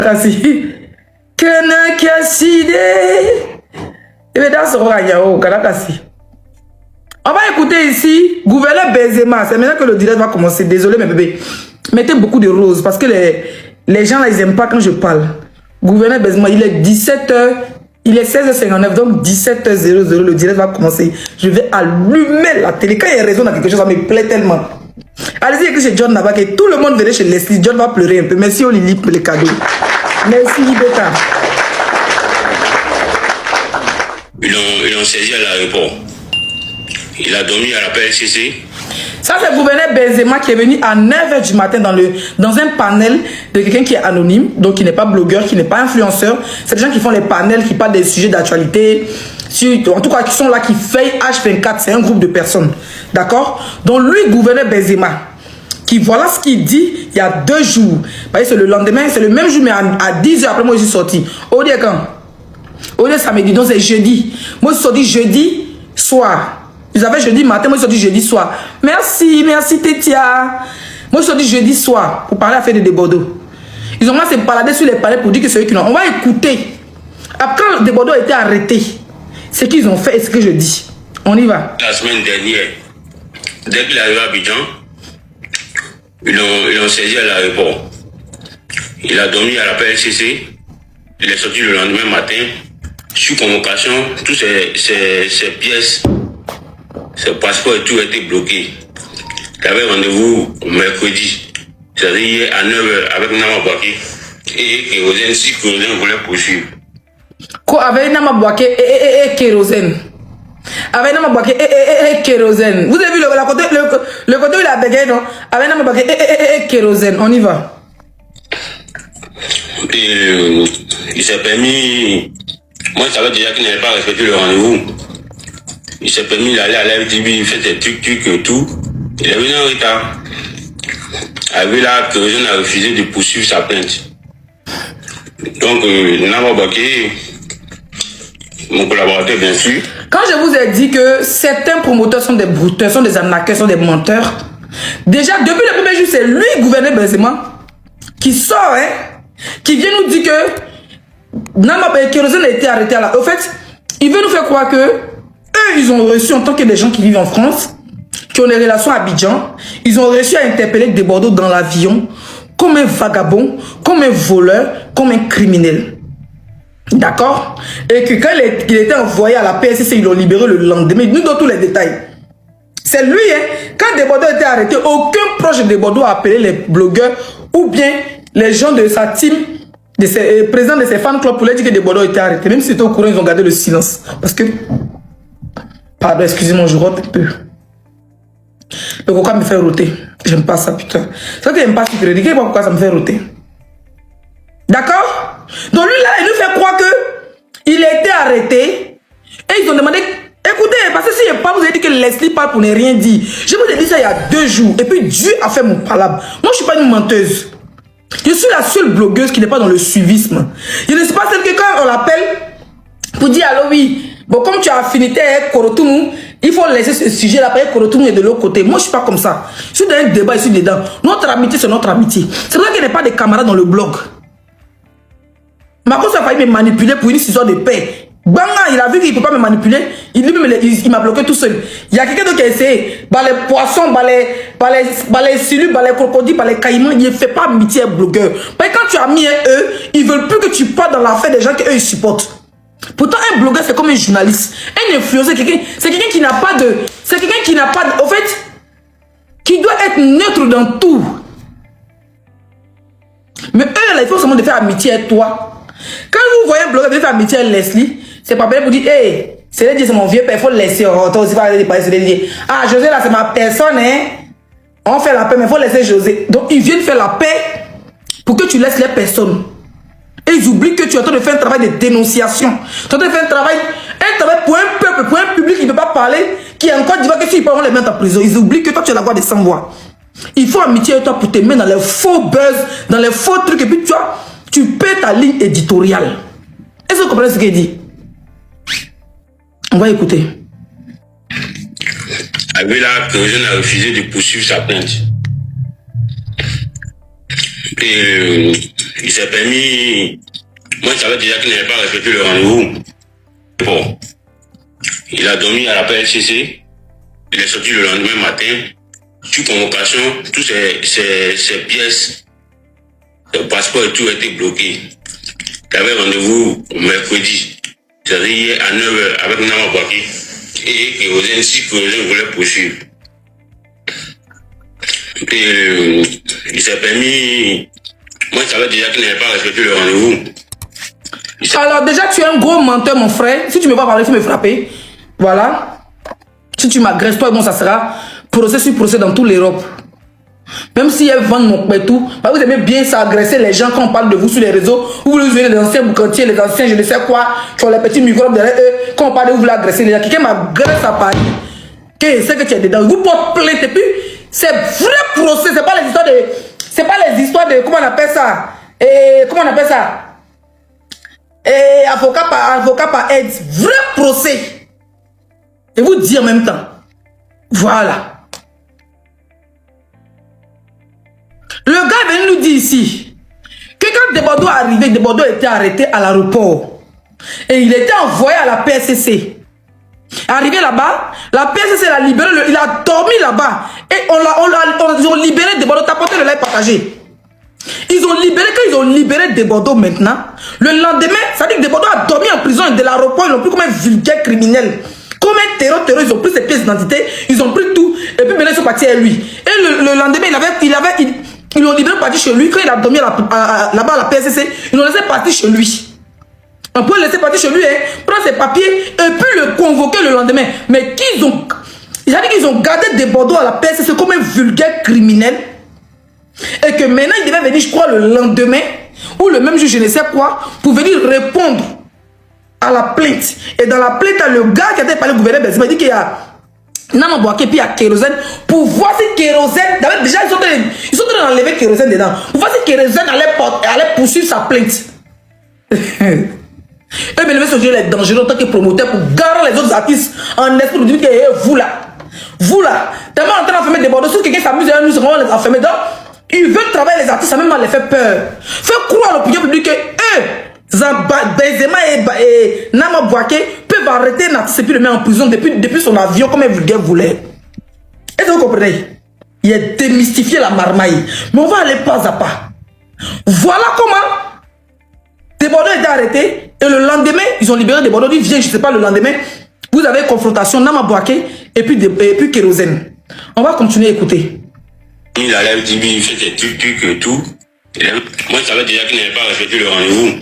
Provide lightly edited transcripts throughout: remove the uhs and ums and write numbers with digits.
Kasi. Kena Kiaside. Et bien, dans ce roi, Kanakasi. On va écouter ici, gouverneur Benzema. C'est maintenant que le direct va commencer. Désolé, mes bébés. Mettez beaucoup de roses parce que les gens là, ils n'aiment pas quand je parle. Gouverneur Benzema, il est 17h. Il est 16h59, donc 17h00, le direct va commencer. Je vais allumer la télé. Quand il y a raison dans quelque chose, ça me plaît tellement. Allez-y, écoutez chez John Nabak et tout le monde venait chez Leslie. John va pleurer un peu. Merci Olili pour les cadeaux. Merci Libeta. Ils l'ont saisi à l'aéroport. Il a dormi à la PLCC. Ça, c'est le gouverneur Benzema qui est venu à 9h du matin dans un panel de quelqu'un qui est anonyme, donc qui n'est pas blogueur, qui n'est pas influenceur. C'est des gens qui font les panels, qui parlent des sujets d'actualité, en tout cas qui sont là, qui fait H24. C'est un groupe de personnes. D'accord? Donc lui, gouverneur Benzema, qui voilà ce qu'il dit il y a 2 jours. Vous voyez, c'est le lendemain, c'est le même jour, mais à 10h après, moi, je suis sorti. Au lieu quand? Au lieu samedi, donc c'est jeudi. Moi, je suis sorti jeudi soir. Ils avaient jeudi matin, moi je suis sorti jeudi soir. Merci, merci Tétia. Moi je suis sorti jeudi soir pour parler à faire des Bordeaux. Ils ont commencé à balader sur les palais pour dire que c'est eux qui l'ont. On va écouter. Après quand des Bordeaux a été arrêté, ce qu'ils ont fait et ce que je dis. On y va. La semaine dernière, dès qu'il est arrivé à Abidjan, ils l'ont saisi à l'aéroport. Il a dormi à la PLCC. Il est sorti le lendemain matin. Sur convocation, toutes ces pièces, ses passeports et tout a été bloqué. Il avait rendez-vous mercredi, c'est-à-dire à 9h avec Nama Bouaké. Et Kérosène, si Kérosène voulait poursuivre. Quoi, avec Nama Bouaké et Kérosène. Avec Nama Bouaké et Kérosène. Vous avez vu le côté où il a bégayé, non? Avec Nama Bouaké et Kérosène. On y va. Et il s'est permis. Moi, je savais déjà qu'il n'avait pas respecté le rendez-vous. Il s'est permis d'aller à la FTB, il fait ses trucs et tout. Il est venu en retard. Avec là, Kérosène a refusé de poursuivre sa plainte. Donc, Nama Bouaké, mon collaborateur, bien sûr. Quand je vous ai dit que certains promoteurs sont des brouteurs, sont des arnaqueurs, sont des menteurs, déjà, depuis le premier jour, c'est lui, gouverneur Benzema, qui sort, hein, qui vient nous dire que Nama Kérosène a été arrêté à la... Au fait, il veut nous faire croire que eux, ils ont reçu en tant que des gens qui vivent en France, qui ont des relations à Abidjan, ils ont reçu à interpeller des Bordeaux dans l'avion comme un vagabond, comme un voleur, comme un criminel. D'accord? Et que quand il était envoyé à la PSC, ils l'ont libéré le lendemain. Nous donnons tous les détails. C'est lui, hein, quand des Bordeaux étaient arrêtés, aucun proche des Bordeaux a appelé les blogueurs ou bien les gens de sa team, de ses présidents de ses fan clubs pour leur dire que des Bordeaux étaient arrêtés. Même si c'était au courant, ils ont gardé le silence. Parce que, pardon, excusez-moi, je rote un peu. Le coca me fait roter. J'aime pas ça, putain. C'est vrai que j'aime pas ce crédit. Qu'est-ce pourquoi ça me fait roter? D'accord? Donc lui, là, il nous fait croire que il a été arrêté et ils ont demandé... Écoutez, parce que si je pas vous avez dit que Leslie parle pour ne rien dire. Je vous ai dit ça il y a 2 jours. Et puis Dieu a fait mon palabre. Moi, je suis pas une menteuse. Je suis la seule blogueuse qui n'est pas dans le suivisme. Je ne sais pas celle que quand on l'appelle pour dire alors oui, bon, comme tu as affinité avec Korotoumou, il faut laisser ce sujet-là, parce que Korotoumou est de l'autre côté. Moi, je suis pas comme ça. Je suis dans un débat, je suis dedans. Notre amitié, c'est notre amitié. C'est vrai qu'il n'y a pas de camarades dans le blog. Marcos a failli me manipuler pour une histoire de paix. Banga, il a vu qu'il ne peut pas me manipuler. Il m'a bloqué tout seul. Il y a quelqu'un d'autre qui a essayé. Bah, les poissons, les silus, les crocodiles, les caïmans, il ne fait pas amitié avec blogueur. Parce que quand tu as mis eux, ils ne veulent plus que tu parles dans l'affaire des gens qu'eux ils supportent. Pourtant, un blogueur, c'est comme un journaliste. Un influenceur, c'est quelqu'un qui n'a pas de... C'est quelqu'un qui n'a pas de... Au fait, qui doit être neutre dans tout. Mais eux, là, il faut seulement de faire amitié avec toi. Quand vous voyez un blogueur de faire amitié avec Leslie, c'est pas bien pour dire, hey, c'est mon vieux père, il faut le laisser. Toi aussi, ah, José, là, c'est ma personne, hein. On fait la paix, mais il faut laisser José. Donc, ils viennent faire la paix pour que tu laisses les personnes. Et ils oublient que tu es en train de faire un travail de dénonciation. Tu es en train de faire un travail pour un peuple, pour un public qui ne peut pas parler, qui est encore dit que s'ils peuvent les mettre en prison. Ils oublient que toi, tu as la voix de sans voix. Il faut amitié avec toi pour te mettre dans les faux buzz, dans les faux trucs, et puis tu paies ta ligne éditoriale. Est-ce que vous comprenez ce qu'il dit? On va écouter. Avec là, Kérosène a refusé de poursuivre sa plainte. Et il s'est permis... Moi, je savais déjà qu'il n'avait pas respecté le rendez-vous. Bon. Il a dormi à la PLCC. Il est sorti le lendemain matin. Sur convocation, toutes ses pièces, le passeport et tout a été bloqué. Il avait rendez-vous mercredi. C'est-à-dire à 9h avec Nama Bouaké. Et Kérosène, si Kérosène voulait poursuivre. Et il s'est permis... Moi, je savais déjà qu'il n'avait pas respecté le rendez-vous. Alors déjà, tu es un gros menteur, mon frère. Si tu me vois parler, tu me frapper. Voilà. Si tu m'agresses, toi, bon, ça sera procès sur procès dans toute l'Europe. Même si elles vendent mon pétou, vous aimez bien s'agresser les gens quand on parle de vous sur les réseaux. Vous voulez les anciens boucantiers, les anciens, je ne sais quoi, tu as les petits microbes derrière eux. Quand on parle de vous, vous voulez agresser les gens. Quelqu'un m'agresse à Paris. Qu'est-ce que tu es dedans? Vous portez plainte et puis c'est vrai procès. C'est pas les histoires de. C'est pas les histoires de. Comment on appelle ça? Et comment on appelle ça? Et avocat par aide. Vrai procès. Et vous dire en même temps. Voilà. Le gars est venu nous dire ici que quand Desbordeaux est arrivé, Desbordeaux était arrêté à l'aéroport. Et il était envoyé à la PSCC. Arrivé là-bas, la PSCC l'a libéré, il a dormi là-bas. Et ils ont libéré Desbordeaux, t'as porté le live partagé. Ils ont libéré, quand ils ont libéré Desbordeaux maintenant, le lendemain, ça dit que Desbordeaux a dormi en prison et de l'aéroport, ils l'ont pris comme un vulgaire criminel. Comme un terror, ils ont pris ses pièces d'identité, ils ont pris tout, et puis maintenant ils sont partis à lui. Et le lendemain, ils l'ont libéré parti chez lui. Quand il a dormi là-bas à la PSCC, ils l'ont laissé partir chez lui. On peut le laisser partir chez lui, hein, prendre ses papiers, et puis le convoquer le lendemain. Mais qu'ils ont gardé Desbordeaux à la PSCC comme un vulgaire criminel. Et que maintenant, il devait venir, je crois, le lendemain, ou le même jour, je ne sais quoi, pour venir répondre à la plainte. Et dans la plainte, le gars qui a parlé au gouverneur Benzema, il dit qu'il y a Nama Bouaké, puis il y a Kérosène, pour voir si Kérosène, déjà ils sont en train d'enlever Kérosène dedans, pour voir si Kérosène allait poursuivre sa plainte. Et bien, le est dangereux en tant que promoteur pour garer les autres artistes en esprit de dire que vous là, tellement en train d'enfermer des bordeaux, si quelqu'un s'amuse à nous, on va les enfermer. Donc, ils veulent travailler les artistes, ça même les fait peur. Fait croire à l'opinion publique que Benzema et Nama Bouaké peuvent arrêter un artiste et puis le mettre en prison depuis son avion comme un vulgaire voulait. Est-ce que vous comprenez? Il a démystifié la marmaille. Mais on va aller pas à pas. Voilà comment Desbordeaux était arrêté et le lendemain, ils ont libéré Desbordeaux. Ils viennent, je ne sais pas, le lendemain, vous avez confrontation Nama Bouaké et puis Kérosène. On va continuer à écouter. Il allait me dire, il fait des trucs et tout. Moi, je savais déjà qu'il n'avait pas respecté le rendez-vous.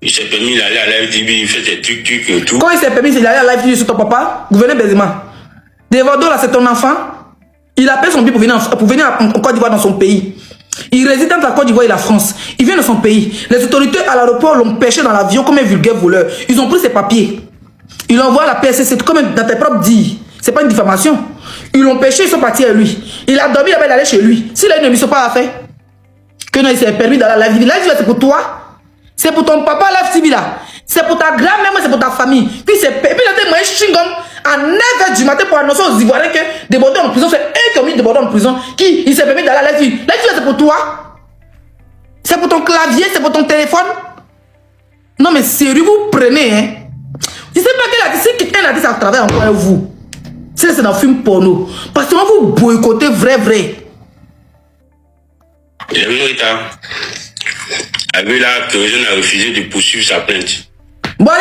Il s'est permis d'aller à la FDB, il fait des trucs et tout. Quand il s'est permis d'aller à la FDB sur ton papa, gouverneur Benzema, Desbordeaux là, c'est ton enfant. Il a payé son billet pour venir en Côte d'Ivoire dans son pays. Il réside entre la Côte d'Ivoire et la France. Il vient de son pays. Les autorités à l'aéroport l'ont pêché dans l'avion comme un vulgaire voleur. Ils ont pris ses papiers. Ils l'ont envoyé à la PSC, comme dans tes propres dits. C'est pas une diffamation. Ils l'ont pêché, ils sont partis à lui. Il a dormi, il avait d'aller chez lui. S'il a une émission pas à faire, que non, il s'est permis d'aller à la vie. La vie, c'est pour toi. C'est pour ton papa, la TV là. C'est pour ta grand-mère, c'est pour ta famille. Puis il a été moyen chingom à 9h du matin pour annoncer aux Ivoiriens que Desbordeaux en prison. C'est eux qui ont mis Desbordeaux en prison. Il s'est permis d'aller à la vie. La vie, c'est pour toi. C'est pour ton clavier, c'est pour ton téléphone. Non, mais sérieux, vous prenez, hein. Je ne sais pas quel artiste, si quelqu'un a dit ça travaille encore avec vous. C'est dans un film porno. Parce que vous boycottez vrai. Il est venu avec là, Kérosène a refusé de poursuivre sa plainte. Bon,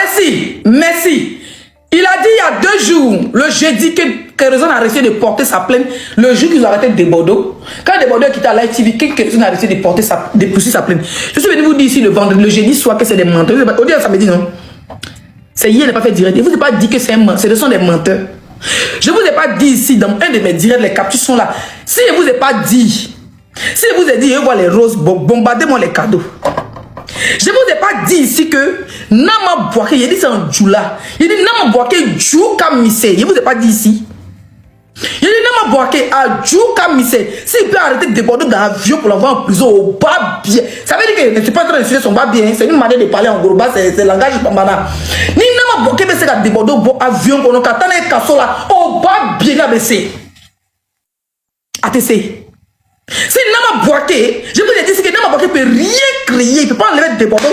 merci. Il a dit il y a 2 jours, le jeudi, que Kérosène a réussi de porter sa plainte, le jour qu'ils ont arrêté Desbordeaux. Quand Desbordeaux a quitté la Live TV, Kérosène a réussi de poursuivre sa plainte. Je suis venu vous dire ici le vendredi, le jeudi soir que c'est des menteurs. Au dire samedi, non. C'est hier, il n'a pas fait direct. Je ne vous ai pas dit que ce sont des menteurs. Je ne vous ai pas dit ici, dans un de mes directs, les captures sont là. Si je ne vous ai pas dit, si je vous ai dit, je vois les roses, bombardez-moi les cadeaux. Je ne vous ai pas dit ici que Nama Bouaké, il dit c'est un djoula. Il dit Nama Bouaké djou kamise. Je ne vous ai pas dit ici. Il dit Nama Bouaké a djou kamise. S'il peut arrêter de déborder dans l'avion pour l'envoyer en prison au bas bien. Ça veut dire qu'il ne suis pas en train de filer son bas bien. C'est une manière de parler en gros bas, c'est le langage bambana. Ni Nama Bouaké, c'est qu'à déborder au avion pour nous attendre un casseau là au bas bien abaissé. ATC. Si Nama Bouaké, je vous ai dit que Nama Bouaké ne peut rien créer, il ne peut pas enlever des Bordeaux.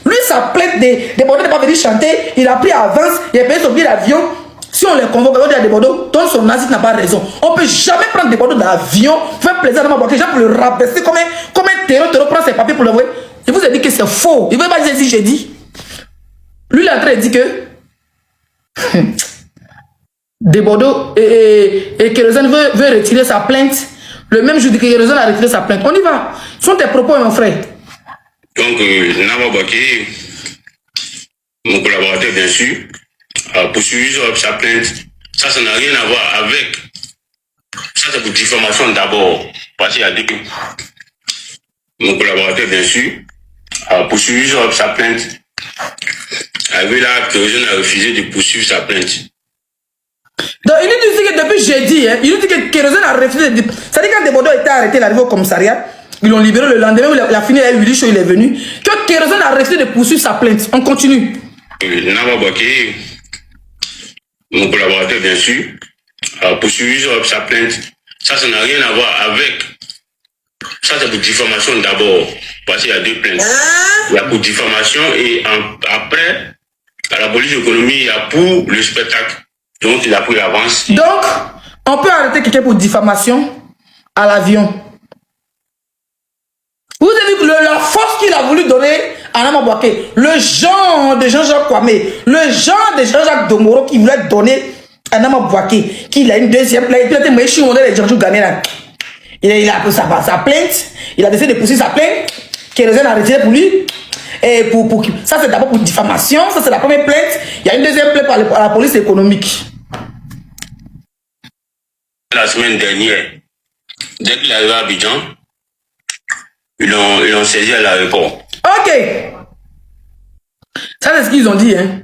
Lui, sa plainte des Bordeaux n'est pas venu chanter, il a pris avance, il a payé son billet d'avion. Si on les convoque, on dit à des Bordeaux, donc son nazi n'a pas raison. On ne peut jamais prendre des Bordeaux d'avion, faire plaisir à Nama Bouaké, gens pour le rabaisser comme un terreau prend ses papiers pour le voir. Je vous ai dit que c'est faux. Il ne veut pas dire si j'ai dit. Lui, il est en train de dire que des Bordeaux et Kérosène veut retirer sa plainte. Le même jour que Kérosène a retiré sa plainte. On y va. Ce sont tes propos, mon frère. Donc, Nama Bouaké, mon collaborateur, bien sûr, a poursuivi sa plainte. Ça n'a rien à voir avec. Ça, c'est pour diffamation d'abord. Parce qu'il y a deux. Mon collaborateur, bien sûr, a poursuivi sa plainte. Avec là, Kérosène a refusé de poursuivre sa plainte. Donc, il nous dit que depuis jeudi, hein, il nous dit que Kérosène a refusé de... Ça dit que quand des Bordeaux étaient arrêtés, il est arrivé au commissariat, ils l'ont libéré le lendemain, il a fini avec Willy Show, il est venu, que Kérosène a refusé de poursuivre sa plainte. On continue. Nama Bouaké, mon collaborateur, bien sûr, a poursuivi sa plainte. Ça n'a rien à voir avec. Ça, c'est pour diffamation d'abord. Parce qu'il y a deux plaintes. Il y a pour diffamation et après, à la police économique, il y a pour le spectacle. Donc, il a pris l'avance. Donc, on peut arrêter quelqu'un pour diffamation à l'avion. Vous avez vu la force qu'il a voulu donner à Nama Bouaké, le genre de Jean-Jacques Kwame, le genre de Jean-Jacques Domoro qui voulait donner à Nama Bouaké, qu'il a une deuxième plainte. Il a pris sa plainte, il a décidé de pousser sa plainte, Kérosène a retiré pour lui. Et ça, c'est d'abord pour diffamation, ça, c'est la première plainte. Il y a une deuxième plainte par la police économique. La semaine dernière, dès qu'il est arrivé à Abidjan, ils l'ont saisi à l'aéroport. Ok. Ça, c'est ce qu'ils ont dit, hein.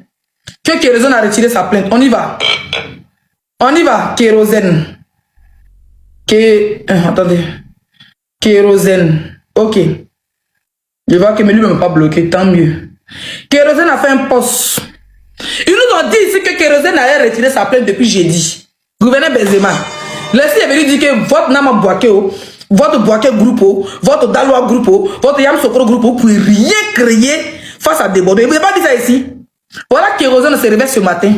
Que Kérosène a retiré sa plainte. On y va. On y va, Kérosène. Attendez. Kérosène. Ok. Je vois que lui ne m'a pas bloqué, tant mieux. Kérosène a fait un post. Ils nous ont dit ici que Kérosène allait retirer sa plainte depuis jeudi. Gouverneur Benzema. Laissez est venu dire que votre Nama Bouaké, votre Bouaké groupe, votre Daloa groupe, votre Yam Sokoro groupe, vous ne pouvez rien créer face à des Bordeaux. Vous n'avez pas dit ça ici. Voilà Kérosène se réveille ce matin.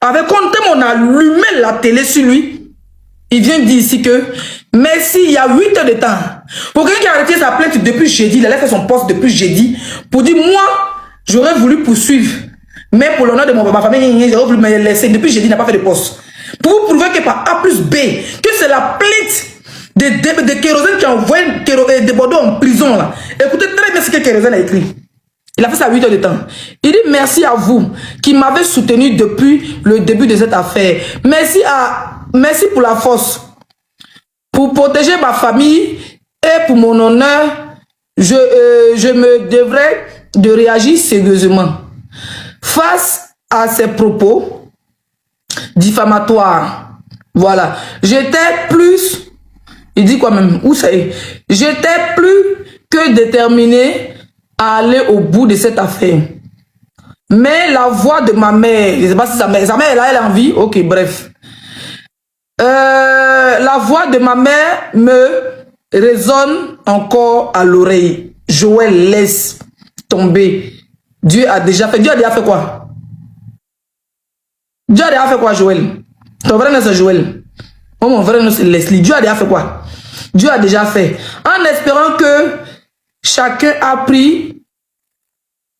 Avec quand on a allumé la télé sur lui, il vient dire ici que merci, il y a 8 heures de temps. Pour quelqu'un qui a retiré sa plainte depuis jeudi, il a fait son poste depuis jeudi, pour dire moi, j'aurais voulu poursuivre. Mais pour l'honneur de ma famille, j'aurais voulu me laisser. Depuis jeudi, il n'a pas fait de poste. Pour vous prouver que par A plus B, que c'est la plainte de Kérosène qui a envoyé des Bordeaux en prison. Là. Écoutez très bien ce que Kérosène a écrit. Il a fait ça à 8 heures de temps. Il dit merci à vous qui m'avez soutenu depuis le début de cette affaire. Merci pour la force. Pour protéger ma famille et pour mon honneur, je me devrais de réagir sérieusement. Face à ces propos diffamatoires, voilà, j'étais plus, il dit quoi même, où c'est? J'étais plus que déterminé à aller au bout de cette affaire. Mais la voix de ma mère, je ne sais pas si sa mère elle a envie, ok, bref. La voix de ma mère me résonne encore à l'oreille. Joël, laisse tomber. Dieu a déjà fait. Dieu a déjà fait quoi? Dieu a déjà fait quoi, Joël? Ton vrai nom c'est Joël. Oh, mon vrai nom c'est Leslie. Dieu a déjà fait quoi? Dieu a déjà fait. En espérant que chacun a pris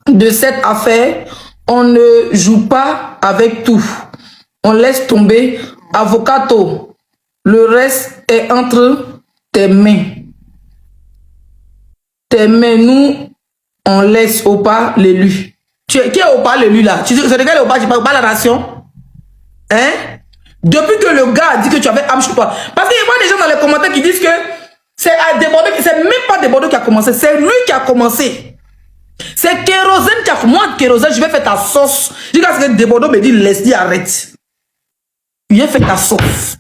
de cette affaire, on ne joue pas avec tout. On laisse tomber. Avocato, le reste est entre tes mains. Tes mains, nous, on laisse au pas l'élu. Qui est au pas l'élu là? Tu sais de quel au pas? Tu parles pas la nation? Hein? Depuis que le gars a dit que tu avais âme sur toi. Parce qu'il y a des gens dans les commentaires qui disent que c'est même pas des Bordeaux qui a commencé, c'est lui qui a commencé. C'est Kérosène qui a commencé. Moi, Kérosène, je vais faire ta sauce. Je dis que des Bordeaux me dit laisse-le, arrête. Viens faire ta sauce.